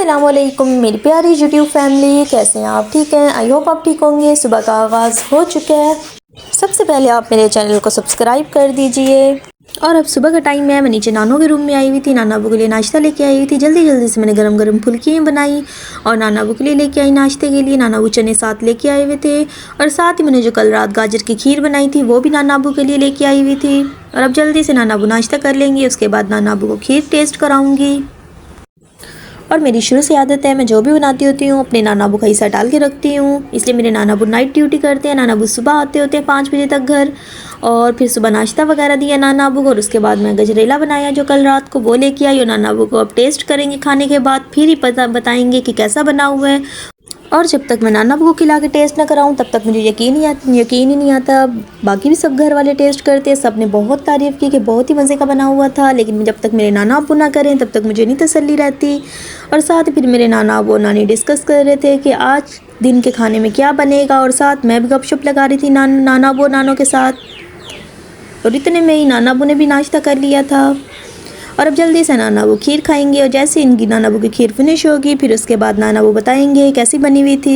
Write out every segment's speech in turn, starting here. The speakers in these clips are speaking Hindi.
अस्सलामुअलैकुम मेरी प्यारी यूट्यूब फैमिली, कैसे हैं आप? ठीक हैं? आई होप आप ठीक होंगे। सुबह का आगाज़ हो चुका है। सबसे पहले आप मेरे चैनल को सब्सक्राइब कर दीजिए। और अब सुबह का टाइम है, मैं नीचे नानों के रूम में आई हुई थी। नाना अबू के लिए नाश्ता लेके आई हुई थी। जल्दी जल्दी से मैंने गरम गरम फुल्कियाँ बनाई और नाना अबू के लिए लेके आई नाश्ते के लिए। नाना अबू चने साथ लेके आए हुए थे और साथ ही मैंने जो कल रात गाजर की खीर बनाई थी वो भी नाना अबू के लिए लेके आई हुई थी। और अब जल्दी से नाना अबू नाश्ता कर लेंगे, उसके बाद नाना अबू को खीर टेस्ट कराऊँगी। और मेरी शुरू से आदत है, मैं जो भी बनाती होती हूँ अपने नाना अबू का हिस्सा डाल के रखती हूँ। इसलिए मेरे नाना अबू नाइट ड्यूटी करते हैं। नाना अबू सुबह आते होते हैं 5 बजे तक घर, और फिर सुबह नाश्ता वगैरह दिया नाना अबू को। और उसके बाद मैं गजरेला बनाया जो कल रात को, वो लेके आई और नाना अबू को अब टेस्ट करेंगे खाने के बाद, फिर ही बताएंगे कि कैसा बना हुआ है। और जब तक मैं नाना अबू को खिला के टेस्ट ना कराऊं तब तक मुझे यकीन ही नहीं आता। बाकी भी सब घर वाले टेस्ट करते हैं, सब ने बहुत तारीफ़ की कि बहुत ही मज़े का बना हुआ था, लेकिन जब तक मेरे नाना अबू ना करें तब तक मुझे नहीं तसल्ली रहती। और साथ ही फिर मेरे नाना अबू और नानी डिस्कस कर रहे थे कि आज दिन के खाने में क्या बनेगा, और साथ मैं भी गपशप लगा रही थी नाना अबू और नानों के साथ। और इतने में ही नाना अबू ने भी नाश्ता कर लिया था। और अब जल्दी से नाना अबू खीर खाएंगे, और जैसे इनकी नाना अबू की खीर फिनिश होगी फिर उसके बाद नाना अबू बताएंगे कैसी बनी हुई थी।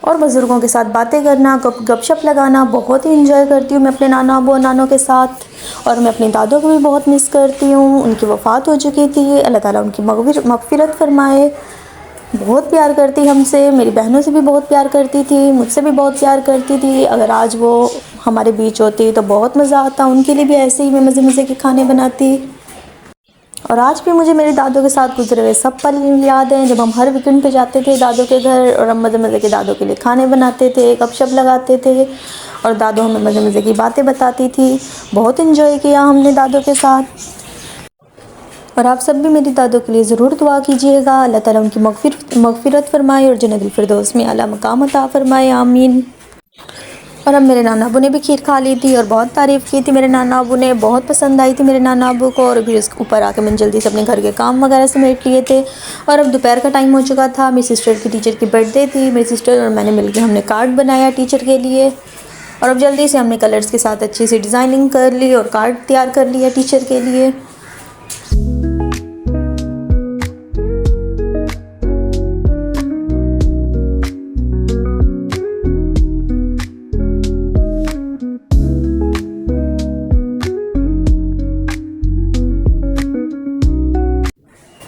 और बुज़ुर्गों के साथ बातें करना, गपशप लगाना बहुत ही इंजॉय करती हूँ मैं अपने नाना अबू और नानों के साथ। और मैं अपने दादों को भी बहुत मिस करती हूँ, उनकी वफ़ात हो चुकी थी, अल्लाह ताला उनकी मग़फ़िरत फरमाए। बहुत प्यार करती हमसे, मेरी बहनों से भी बहुत प्यार करती थी, मुझसे भी बहुत प्यार करती थी। अगर आज वो हमारे बीच होती तो बहुत मज़ा आता, उनके लिए भी ऐसे ही मैं मज़े मज़े के खाने बनाती। और आज भी मुझे मेरे दादों के साथ गुजरे हुए सब पल याद हैं, जब हम हर वीकेंड पे जाते थे दादों के घर और हम मज़े मज़े के दादों के लिए खाने बनाते थे, गपशप लगाते थे और दादों हमें मज़े मज़े की बातें बताती थी। बहुत इन्जॉय किया हमने दादों के साथ। और आप सब भी मेरी दादों के लिए ज़रूर दुआ कीजिएगा, अल्लाह ताला उनकी मग़फ़िरत फ़रमाए और जन्नतुल फ़िरदौस में आला मकाम अता फ़रमाए, आमीन। और अब मेरे नाना अबू ने भी खीर खा ली थी और बहुत तारीफ़ की थी मेरे नाना अबू ने, बहुत पसंद आई थी मेरे नाना अबू को। और फिर उसके ऊपर आके मैंने जल्दी से अपने घर के काम वगैरह समेट लिए थे। और अब दोपहर का टाइम हो चुका था, मेरी सिस्टर की टीचर की बर्थडे थी। मेरी सिस्टर और मैंने मिलकर हमने कार्ड बनाया टीचर के लिए। और अब जल्दी से हमने कलर्स के साथ अच्छी सी डिज़ाइनिंग कर ली और कार्ड तैयार कर लिया टीचर के लिए।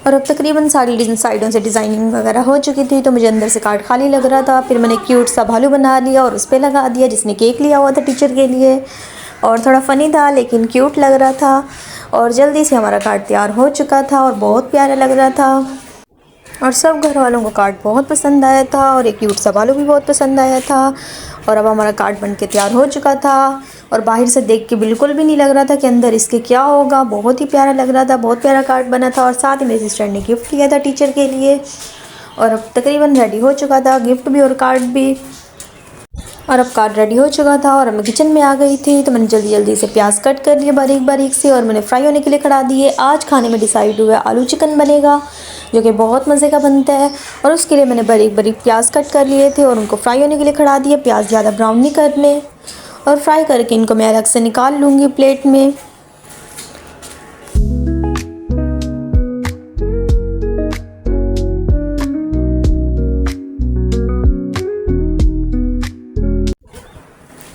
और अब तकरीबन सारी साइडों से डिज़ाइनिंग वगैरह हो चुकी थी, तो मुझे अंदर से कार्ड खाली लग रहा था। फिर मैंने क्यूट सा भालू बना लिया और उस पर लगा दिया, जिसने केक लिया हुआ था टीचर के लिए, और थोड़ा फ़नी था लेकिन क्यूट लग रहा था। और जल्दी से हमारा कार्ड तैयार हो चुका था और बहुत प्यारा लग रहा था। और सब घर वालों को कार्ड बहुत पसंद आया था और एक क्यूट सा भालू भी बहुत पसंद आया था। और अब हमारा कार्ड बन के तैयार हो चुका था और बाहर से देख के बिल्कुल भी नहीं लग रहा था कि अंदर इसके क्या होगा। बहुत ही प्यारा लग रहा था, बहुत प्यारा कार्ड बना था। और साथ ही मेरी सिस्टर ने गिफ्ट लिया था टीचर के लिए। और अब तकरीबन रेडी हो चुका था, गिफ्ट भी और कार्ड भी। और अब कार्ड रेडी हो चुका था और मैं किचन में आ गई थी, तो मैंने जल्दी जल्दी से प्याज कट कर लिए बारीक बारीक से और मैंने फ्राई होने के लिए खड़ा दिए। आज खाने में डिसाइड हुआ आलू चिकन बनेगा, जो कि बहुत मज़े का बनता है। और उसके लिए मैंने बारीक बारीक प्याज कट कर लिए थे और उनको फ्राई होने के लिए खड़ा दिया। प्याज ज़्यादा ब्राउन नहीं करने, और फ्राई करके इनको मैं अलग से निकाल लूँगी प्लेट में।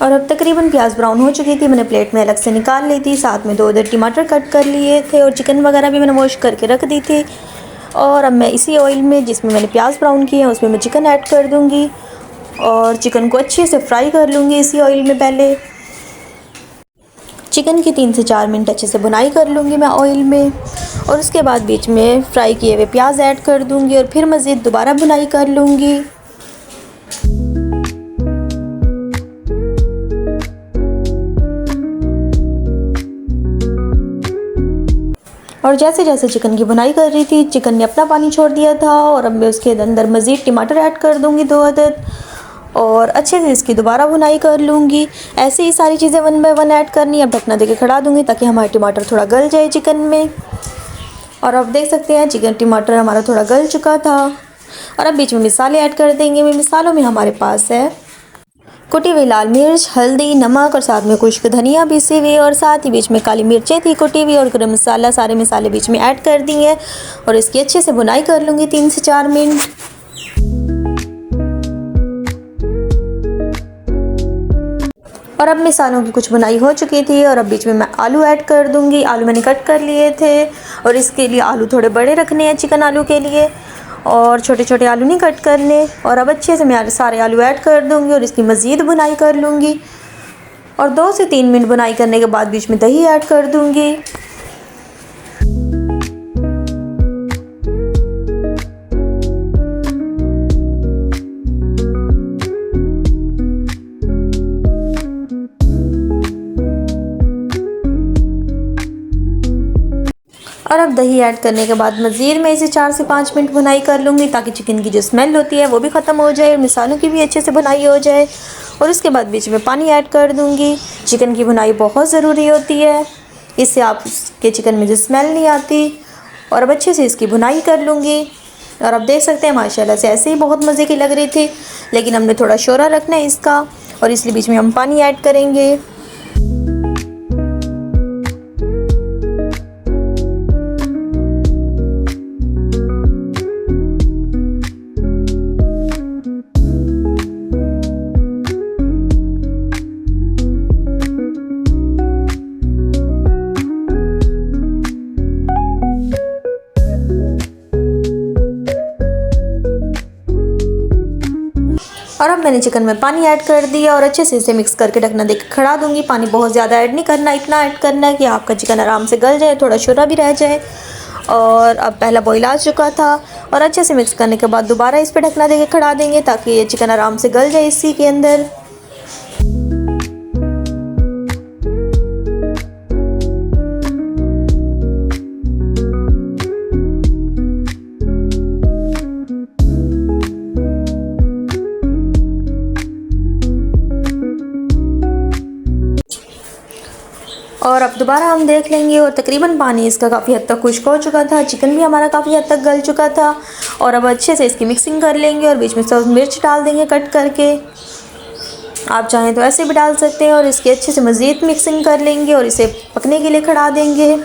और अब तकरीबन प्याज ब्राउन हो चुकी थी, मैंने प्लेट में अलग से निकाल ली थी। साथ में 2 टमाटर कट कर लिए थे और चिकन वगैरह भी मैंने वॉश करके रख दी थी। और अब मैं इसी ऑयल में जिसमें मैंने प्याज ब्राउन किए हैं उसमें मैं चिकन ऐड कर दूँगी और चिकन को अच्छे से फ्राई कर लूँगी इसी ऑयल में। पहले चिकन की 3 से 4 मिनट अच्छे से भुनाई कर लूँगी मैं ऑयल में, और उसके बाद बीच में फ्राई किए हुए प्याज ऐड कर दूँगी और फिर मज़ीद दोबारा भुनाई कर लूँगी। और जैसे जैसे चिकन की भुनाई कर रही थी चिकन ने अपना पानी छोड़ दिया था, और अब मैं उसके अंदर मज़ीद टमाटर ऐड कर दूँगी 2 अदद और अच्छे से इसकी दोबारा भुनाई कर लूँगी। ऐसे ही सारी चीज़ें 1 बाय 1 ऐड करनी है। अब ढकना देके खड़ा दूँगी ताकि हमारे टमाटर थोड़ा गल जाए चिकन में। और अब देख सकते हैं चिकन टमाटर हमारा थोड़ा गल चुका था। और अब बीच में मसाले ऐड कर देंगे। मिसालों में हमारे पास है कुटी हुई लाल मिर्च, हल्दी, नमक और साथ में खुश्क धनिया पीसी हुई और साथ ही बीच में काली मिर्चें थी कुटी हुई और गरम मसाला, सारे मसाले बीच में ऐड कर दिए और इसकी अच्छे से भुनाई कर लूँगी 3 से 4 मिनट। और अब मसालों की कुछ बुनाई हो चुकी थी और अब बीच में मैं आलू ऐड कर दूंगी। आलू मैंने कट कर लिए थे और इसके लिए आलू थोड़े बड़े रखने हैं चिकन आलू के लिए और छोटे छोटे आलू नहीं कट करने। और अब अच्छे से मैं सारे आलू ऐड कर दूंगी और इसकी मज़ीद बुनाई कर लूँगी और 2 से 3 मिनट बुनाई करने के बाद बीच में दही ऐड कर दूँगी। और अब दही ऐड करने के बाद मज़ीद मैं इसे 4 से 5 मिनट बुनाई कर लूँगी ताकि चिकन की जो स्मेल होती है वो भी ख़त्म हो जाए और मसालों की भी अच्छे से बुनाई हो जाए। और उसके बाद बीच में पानी ऐड कर दूँगी। चिकन की बुनाई बहुत ज़रूरी होती है, इससे आपके चिकन में जो स्मेल नहीं आती। और अब अच्छे से इसकी बुनाई कर लूँगी और अब देख सकते हैं माशाल्लाह से ऐसे ही बहुत मज़े की लग रही थी, लेकिन हमने थोड़ा शोरा रखना है इसका और इसलिए बीच में हम पानी ऐड करेंगे। और अब मैंने चिकन में पानी ऐड कर दिया और अच्छे से इसे मिक्स करके ढकना देकर खड़ा दूंगी। पानी बहुत ज़्यादा ऐड नहीं करना, इतना ऐड करना है कि आपका चिकन आराम से गल जाए, थोड़ा शोरा भी रह जाए। और अब पहला बॉईल आ चुका था और अच्छे से मिक्स करने के बाद दोबारा इस पर ढकना देकर खड़ा देंगे ताकि ये चिकन आराम से गल जाए इसी के अंदर। और अब दोबारा हम देख लेंगे और तकरीबन पानी इसका काफ़ी हद तक खुश्क हो चुका था, चिकन भी हमारा काफ़ी हद तक गल चुका था। और अब अच्छे से इसकी मिक्सिंग कर लेंगे और बीच में सब मिर्च डाल देंगे कट करके। आप चाहें तो ऐसे भी डाल सकते हैं और इसकी अच्छे से मज़ीद मिक्सिंग कर लेंगे और इसे पकने के लिए खड़ा देंगे।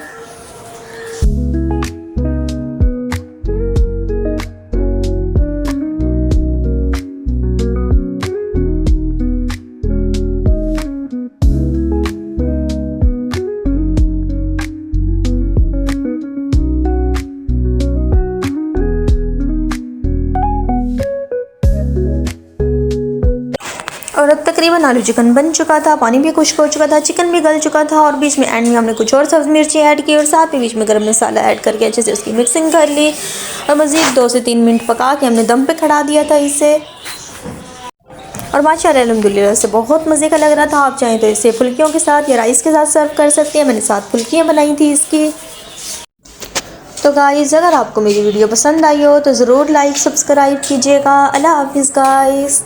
और अब तकरीबन आलू चिकन बन चुका था, पानी भी खुश्क हो चुका था, चिकन भी गल चुका था और बीच में एंड में हमने कुछ और सब्ज़ मिर्ची ऐड की और साथ ही बीच में गरम मसाला ऐड करके अच्छे से उसकी मिक्सिंग कर ली और मज़ीद 2 से 3 मिनट पका के हमने दम पे खड़ा दिया था इसे। और माशाल्लाह अल्हम्दुलिल्लाह से बहुत मज़े का लग रहा था। आप चाहें तो इसे फुल्कियों के साथ या राइस के साथ सर्व कर सकते हैं। मैंने 7 फुल्कियाँ बनाई थी इसकी। तो गाइज़ अगर आपको मेरी वीडियो पसंद आई हो तो ज़रूर लाइक सब्सक्राइब कीजिएगा। अल्लाह हाफिज़ गाइज़।